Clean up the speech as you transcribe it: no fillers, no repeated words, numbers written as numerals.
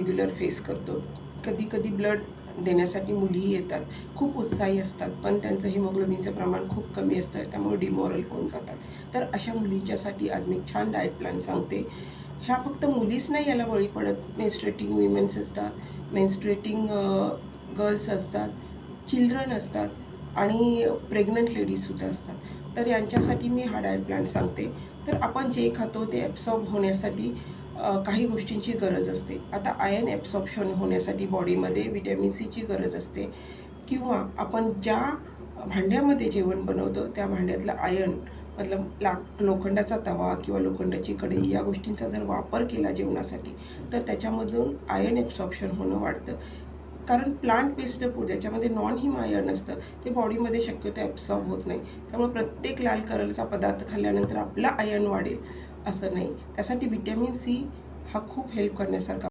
Regular face करतो. कधी कधी ब्लड देण्यासाठी मुलीही येतात, खूप उत्साही असतात, पण त्यांचं हिमोग्लोबिनचं प्रमाण खूप कमी असतं, त्यामुळे डिमोरल होऊन जातात. तर अशा मुलींच्यासाठी आज मी छान डाएट प्लॅन सांगते. ह्या फक्त मुलीच नाही याला बळी पडत, मेन्स्ट्रेटिंग विमेन्स असतात, मेन्स्ट्रेटिंग गर्ल्स असतात, चिल्ड्रन असतात आणि प्रेग्नंट लेडीजसुद्धा असतात. तर यांच्यासाठी मी हा डाएट प्लॅन सांगते. तर आपण जे खातो ते ॲब्सॉर्ब होण्यासाठी काही गोष्टींची गरज असते. आता आयर्न ॲब्सॉर्प्शन होण्यासाठी बॉडीमध्ये व्हिटॅमिन सीची गरज असते, किंवा आपण ज्या भांड्यामध्ये जेवण बनवतो त्या भांड्यातलं आयर्न, मतलब लोखंडाचा तवा किंवा लोखंडाची कढई या गोष्टींचा जर वापर केला जेवणासाठी, तर त्याच्यामधून आयर्न ॲब्सॉर्प्शन होणं वाढतं. कारण प्लांट बेस्ड फूड ज्याच्यामध्ये नॉन हिम आयर्न असतं ते बॉडीमध्ये शक्यतो ॲब्सॉर्ब होत नाही. त्यामुळे प्रत्येक लाल कलरचा पदार्थ खाल्ल्यानंतर आपला आयर्न वाढेल असं नाही. त्यासाठी व्हिटॅमिन सी हा खूप हेल्प करण्यासारखा